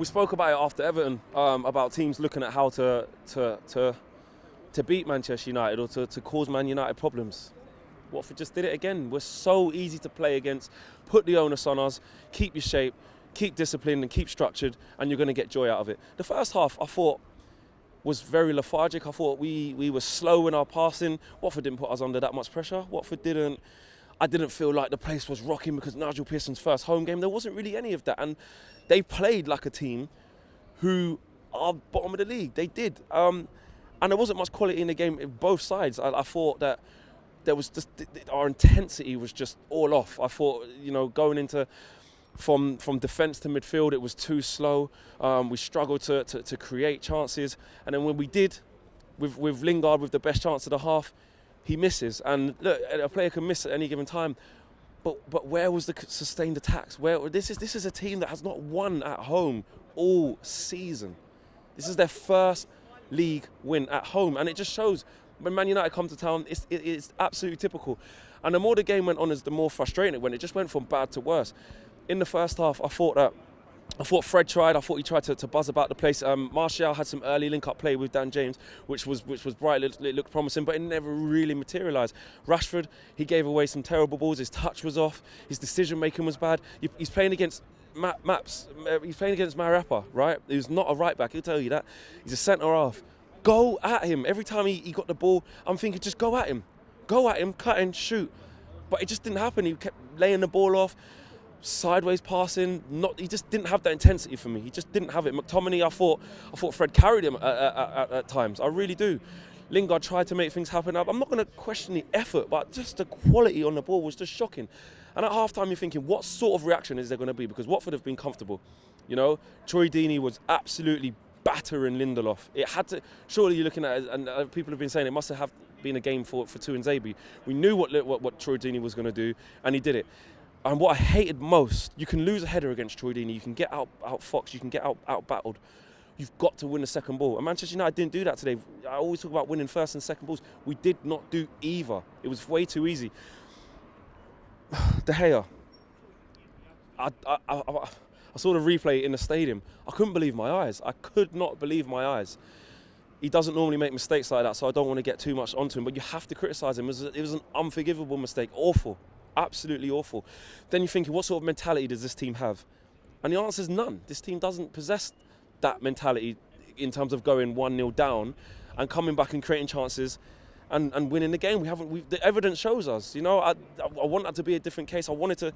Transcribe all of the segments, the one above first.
we spoke about it after Everton, about teams looking at how to beat Manchester United or to cause Man United problems. Watford just did it again. We're so easy to play against. Put the onus on us. Keep your shape. Keep disciplined and keep structured, and you're going to get joy out of it. The first half, I thought, was very lethargic. I thought we were slow in our passing. Watford didn't put us under that much pressure. Watford didn't. I didn't feel like the place was rocking because Nigel Pearson's first home game. There wasn't really any of that, and they played like a team who are bottom of the league. They did, and there wasn't much quality in the game on both sides. I thought that there was just our intensity was just all off. I thought, going into from defence to midfield, it was too slow. We struggled to create chances, and then when we did, with Lingard with the best chance of the half, he misses. And look, a player can miss at any given time, but where was the sustained attacks? This is a team that has not won at home all season. This is their first league win at home, and it just shows. When Man United come to town, it's absolutely typical. And the more the game went on, the more frustrating it went. It just went from bad to worse. In the first half, I thought Fred tried. I thought he tried to buzz about the place. Martial had some early link-up play with Dan James, which was bright. It looked promising, but it never really materialised. Rashford, he gave away some terrible balls. His touch was off. His decision-making was bad. He's playing against He's playing against Marappa, right? He's not a right-back, he'll tell you that. He's a centre-half. Go at him. Every time he got the ball, I'm thinking, just go at him. Go at him, cut and shoot. But it just didn't happen. He kept laying the ball off, sideways passing. He just didn't have that intensity for me. He just didn't have it. McTominay, I thought Fred carried him at times. I really do. Lingard tried to make things happen. I'm not going to question the effort, but just the quality on the ball was just shocking. And at half-time, you're thinking, what sort of reaction is there going to be? Because Watford have been comfortable. Troy Deeney was absolutely battering Lindelof. It had to. Surely you're looking at it, and people have been saying it must have been a game for Tuanzebe. We knew what Troy Deeney was going to do, and he did it. And what I hated most, you can lose a header against Troy Deeney, you can get out-foxed, you can get out-battled. You've got to win the second ball. And Manchester United didn't do that today. I always talk about winning first and second balls. We did not do either. It was way too easy. De Gea. I saw the replay in the stadium. I couldn't believe my eyes. I could not believe my eyes. He doesn't normally make mistakes like that, so I don't want to get too much onto him, but you have to criticise him. It was an unforgivable mistake. Awful. Absolutely awful. Then you're thinking, what sort of mentality does this team have? And the answer is none. This team doesn't possess that mentality in terms of going 1-0 down and coming back and creating chances and winning the game. The evidence shows us. I want that to be a different case. I wanted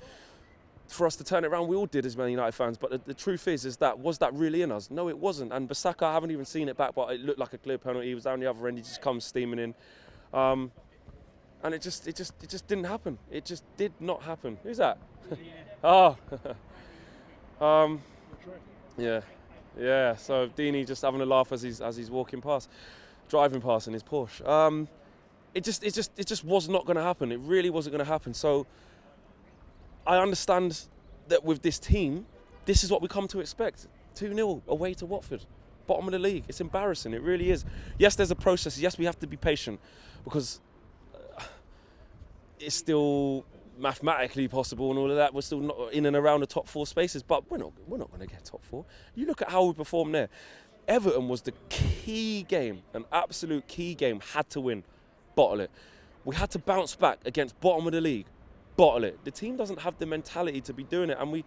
for us to turn it around. We all did as Man United fans, but the truth is that was that really in us? No, it wasn't. And Bissaka, I haven't even seen it back, but it looked like a clear penalty. He was down the other end. He just comes steaming in, and it just didn't happen. It just did not happen. Who's that? Oh, yeah. So Deeney just having a laugh as he's walking past, driving past in his Porsche. It just was not going to happen. It really wasn't going to happen. So I understand that with this team, this is what we come to expect. 2-0 away to Watford, bottom of the league. It's embarrassing. It really is. Yes, there's a process. Yes, we have to be patient because it's still mathematically possible and all of that. We're still not in and around the top 4 spaces, but we're not going to get top 4. You look at how we performed there. Everton was the key game, an absolute key game. Had to win, bottle it. We had to bounce back against bottom of the league, bottle it. The team doesn't have the mentality to be doing it, and we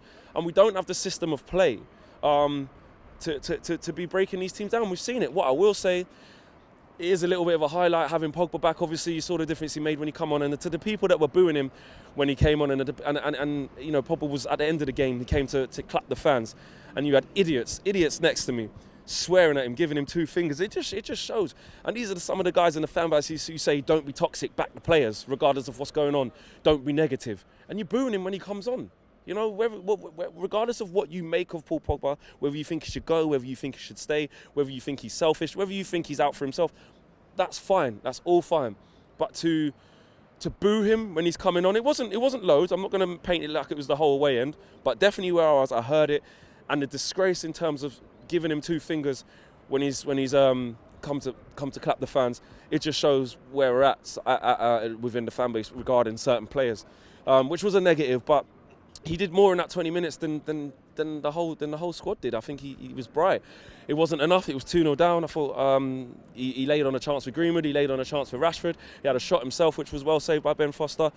don't have the system of play to be breaking these teams down. We've seen it. What I will say, it is a little bit of a highlight having Pogba back. Obviously, you saw the difference he made when he came on, and to the people that were booing him when he came on, and Pogba was at the end of the game. He came to clap the fans, and you had idiots next to me, swearing at him, giving him 2 fingers. It just shows. And these are some of the guys in the fan base who say, don't be toxic, back the players, regardless of what's going on. Don't be negative. And you're booing him when he comes on. Regardless of what you make of Paul Pogba, whether you think he should go, whether you think he should stay, whether you think he's selfish, whether you think he's out for himself, that's fine. That's all fine. But to boo him when he's coming on, it wasn't loads. I'm not going to paint it like it was the whole away end, but definitely where I heard it, and the disgrace in terms of giving him 2 fingers when he's come to clap the fans. It just shows where we're at within the fan base regarding certain players, which was a negative. But he did more in that 20 minutes than the whole squad did. I think he was bright. It wasn't enough. It was 2-0 down. I thought he laid on a chance for Greenwood. He laid on a chance for Rashford. He had a shot himself, which was well saved by Ben Foster.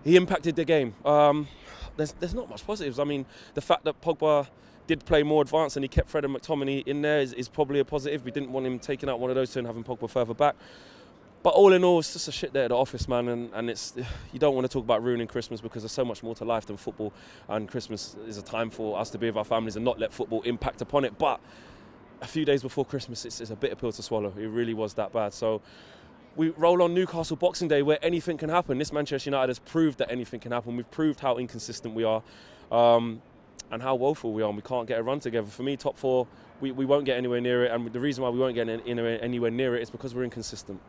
He impacted the game. There's not much positives. I mean, the fact that Pogba did play more advanced and he kept Fred and McTominay in there is probably a positive. We didn't want him taking out one of those two and having Pogba further back. But all in all, it's just a shit day at the office, man, and it's, you don't want to talk about ruining Christmas because there's so much more to life than football, and Christmas is a time for us to be with our families and not let football impact upon it. But a few days before Christmas, it's a bitter pill to swallow. It really was that bad. So we roll on Newcastle Boxing Day, where anything can happen. This Manchester United has proved that anything can happen. We've proved how inconsistent we are and how woeful we are, and we can't get a run together. For me, top four, we won't get anywhere near it, and the reason why we won't get anywhere near it is because we're inconsistent.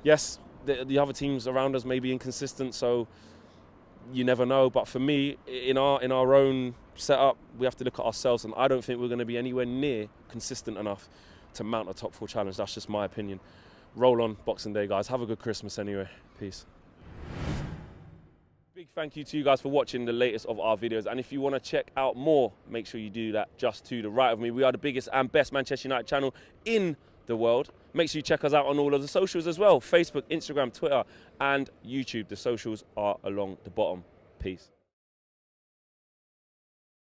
Yes, the other teams around us may be inconsistent, so you never know. But for me, in our own setup, we have to look at ourselves, and I don't think we're going to be anywhere near consistent enough to mount a top four challenge. That's just my opinion. Roll on Boxing Day, guys. Have a good Christmas anyway. Peace. Big thank you to you guys for watching the latest of our videos, and if you want to check out more, make sure you do that just to the right of me. We are the biggest and best Manchester United channel in the world. Make sure you check us out on all of the socials as well: Facebook, Instagram, Twitter and YouTube. The socials are along the bottom. Peace.